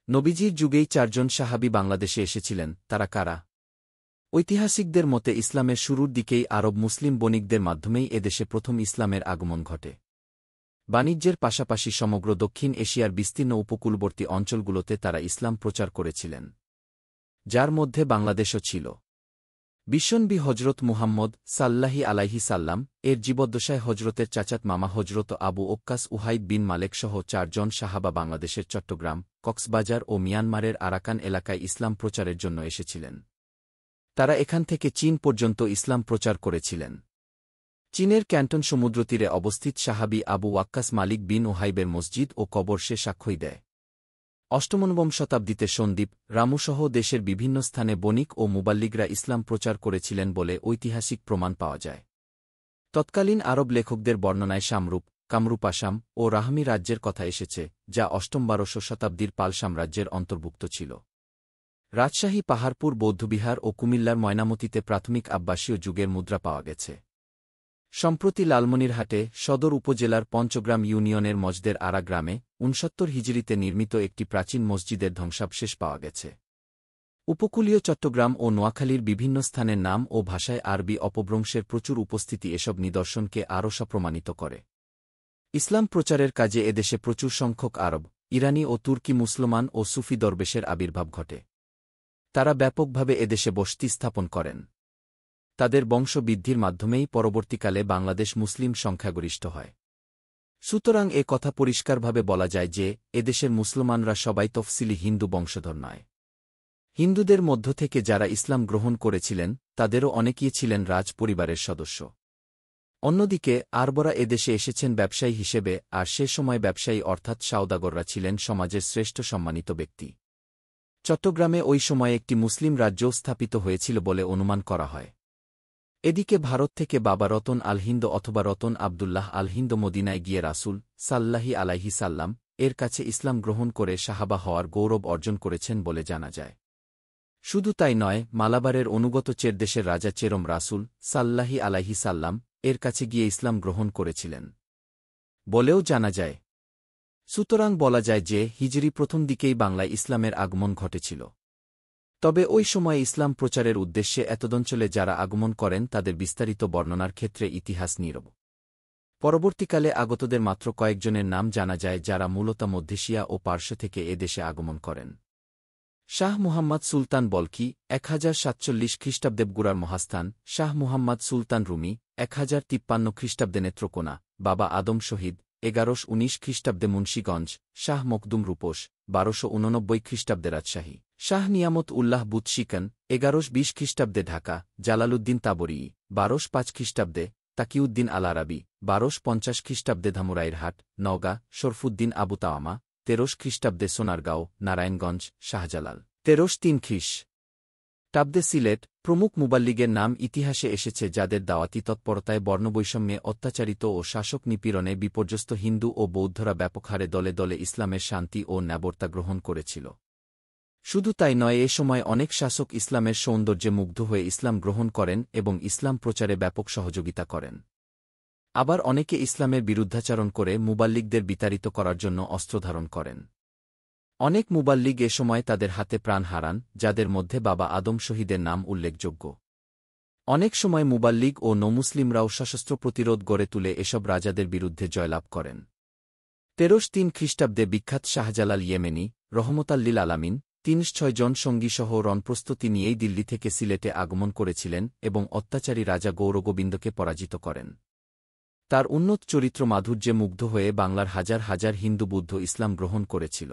নবীজির যুগেই ৪ জন সাহাবী বাংলাদেশে এসেছিলেন, তারা কারা? ঐতিহাসিকদের মতে ইসলামের শুরুর দিকেই আরব মুসলিম বণিকদের মাধ্যমেই এদেশে প্রথম ইসলামের আগমন ঘটে। বাণিজ্যের পাশাপাশি সমগ্র দক্ষিণ এশিয়ার বিস্তীর্ণ উপকূলবর্তী অঞ্চলগুলোতে তারা ইসলাম প্রচার করেছিলেন, যার মধ্যে বাংলাদেশও ছিল। বিশ্বনবী হজরত মুহাম্মদ সাল্লাহি আলাইহি সাল্লাম এর জীবদ্দশায় হজরতের চাচাত মামা হজরত আবু ওক্কাস উহাইব বিন মালেকসহ ৪ জন সাহাবা বাংলাদেশের চট্টগ্রাম, কক্সবাজার ও মিয়ানমারের আরাকান এলাকায় ইসলাম প্রচারের জন্য এসেছিলেন। তারা এখান থেকে চীন পর্যন্ত ইসলাম প্রচার করেছিলেন। চীনের ক্যান্টন সমুদ্রতীরে অবস্থিত সাহাবী আবু ওয়াক্কাস মালিক বিন উহাইবের মসজিদ ও কবর সে সাক্ষ্যই দেয়। অষ্টমনবম শতাব্দীতে সন্দ্বীপ, রামুসহ দেশের বিভিন্ন স্থানে বণিক ও মুবাল্লিগরা ইসলাম প্রচার করেছিলেন বলে ঐতিহাসিক প্রমাণ পাওয়া যায়। তৎকালীন আরব লেখকদের বর্ণনায় শামরূপ, কামরূপ আসাম ও রাহমি রাজ্যের কথা এসেছে, যা অষ্টম-12শ শতাব্দীর পাল সাম্রাজ্যের অন্তর্ভুক্ত ছিল। রাজশাহী, পাহাড়পুর বৌদ্ধবিহার ও কুমিল্লার ময়নামতিতে প্রাথমিক আব্বাসীয় যুগের মুদ্রা পাওয়া গেছে। সম্প্রতি লালমনিরহাটে সদর উপজেলার পঞ্চগ্রাম ইউনিয়নের মজদের আরা গ্রামে ৬৯ হিজরিতে নির্মিত একটি প্রাচীন মসজিদের ধ্বংসাবশেষ পাওয়া গেছে। উপকূলীয় চট্টগ্রাম ও নোয়াখালীর বিভিন্ন স্থানের নাম ও ভাষায় আরবি অপভ্রংশের প্রচুর উপস্থিতি এসব নিদর্শনকে আরও সপ্রমাণিত করে। ইসলাম প্রচারের কাজে এদেশে প্রচুর সংখ্যক আরব, ইরানি ও তুর্কি মুসলমান ও সুফি দরবেশের আবির্ভাব ঘটে। তারা ব্যাপকভাবে এদেশে বসতি স্থাপন করেন। তাদের বংশবৃদ্ধির মাধ্যমেই পরবর্তীকালে বাংলাদেশ মুসলিম সংখ্যাগরিষ্ঠ হয়। সুতরাং এ কথা পরিষ্কারভাবে বলা যায় যে, এদেশের মুসলমানরা সবাই তফসিলি হিন্দু বংশধর নয়। হিন্দুদের মধ্য থেকে যারা ইসলাম গ্রহণ করেছিলেন, তাদেরও অনেকেই ছিলেন রাজ পরিবারের সদস্য। অন্যদিকে আরবরা এদেশে এসেছেন ব্যবসায়ী হিসেবে, আর সে সময় ব্যবসায়ী অর্থাৎ সওদাগররা ছিলেন সমাজের শ্রেষ্ঠ সম্মানিত ব্যক্তি। চট্টগ্রামে ওই সময়ে একটি মুসলিম রাজ্যও স্থাপিত হয়েছিল বলে অনুমান করা হয়। এদিকে ভারত থেকে বাবা রতন আল হিন্দ অথবা রতন আবদুল্লাহ আল হিন্দ মদিনায় গিয়ে রাসূল সাল্লাহি আলাইহি সাল্লাম এর কাছে ইসলাম গ্রহণ করে সাহাবা হওয়ার গৌরব অর্জন করেছেন বলে জানা যায়। শুধু তাই নয়, মালাবারের অনুগত চেরদেশের রাজা চেরম রাসূল সাল্লাহি আলাইহি সাল্লাম এর কাছে গিয়ে ইসলাম গ্রহণ করেছিলেন বলেও জানা যায়। সুতরাং বলা যায় যে, হিজরি প্রথম দিকেই বাংলায় ইসলামের আগমন ঘটেছিল। তবে ওই সময়ে ইসলাম প্রচারের উদ্দেশ্যে এতদঞ্চলে যারা আগমন করেন তাদের বিস্তারিত বর্ণনার ক্ষেত্রে ইতিহাস নীরব। পরবর্তীকালে আগতদের মাত্র কয়েকজনের নাম জানা যায়, যারা মূলত মধ্যেশিয়া ও পার্শ্ব থেকে এদেশে আগমন করেন। শাহ মুহাম্মদ সুলতান বলখি ১০৪৭ খ্রিস্টাব্দে বগুড়ার মহাস্থান, শাহ মুহাম্মদ সুলতান রুমি ১০৫৩ খ্রিস্টাব্দে নেত্রকোনা, বাবা আদম শহীদ ১১১৯ খ্রিস্টাব্দে মুন্সীগঞ্জ, শাহ মখদুম রূপস ১২৮৯ খ্রিস্টাব্দে রাজশাহী, শাহ নিয়ামত উল্লাহ বুতশিকন ১১২০ খ্রিস্টাব্দে ঢাকা, জালালউদ্দিন তাবরী ১২০৫ খ্রিস্টাব্দে, তাকিউদ্দিন আল আরাবি ১২৫০ খ্রিস্টাব্দে ধামরাইরহাট, নওগাঁ, শরফুদ্দিন আবু তাওয়ামা ১৩০ খ্রিস্টাব্দে সোনারগাঁও, নারায়ণগঞ্জ, শাহজালাল ১৩০৩ খ্রিস্টাব্দে সিলেট প্রমুখ মুবাল্লিগের নাম ইতিহাসে এসেছে, যাদের দাওয়াতি তৎপরতায় বর্ণবৈষম্যে অত্যাচারিত ও শাসক নিপীড়নে বিপর্যস্ত হিন্দু ও বৌদ্ধরা ব্যাপক হারে দলে দলে ইসলামের শান্তি ও ন্যাবর্তা গ্রহণ করেছিল। শুধু তাই নয়, এ সময় অনেক শাসক ইসলামের সৌন্দর্যে মুগ্ধ হয়ে ইসলাম গ্রহণ করেন এবং ইসলাম প্রচারে ব্যাপক সহযোগিতা করেন। আবার অনেকে ইসলামের বিরুদ্ধাচরণ করে মুবাল্লিগদের বিতাড়িত করার জন্য অস্ত্র ধারণ করেন। অনেক মুবাল্লিগ এ সময় তাদের হাতে প্রাণ হারান, যাদের মধ্যে বাবা আদম শহীদের নাম উল্লেখযোগ্য। অনেক সময় মুবাল্লিগ ও নমুসলিমরাও সশস্ত্র প্রতিরোধ গড়ে তুলে এসব রাজাদের বিরুদ্ধে জয়লাভ করেন। ১৩০৩ খ্রিস্টাব্দে বিখ্যাত শাহজালাল ইয়েমেনি রহমতাল্লিল আলামিন ৩৬ জন সঙ্গীসহ রণপ্রস্তুতি নিয়েই দিল্লি থেকে সিলেটে আগমন করেছিলেন এবং অত্যাচারী রাজা গৌরগোবিন্দকে পরাজিত করেন। তার উন্নত চরিত্র মাধুর্যে মুগ্ধ হয়ে বাংলার হাজার হাজার হিন্দু বৌদ্ধ ইসলাম গ্রহণ করেছিল।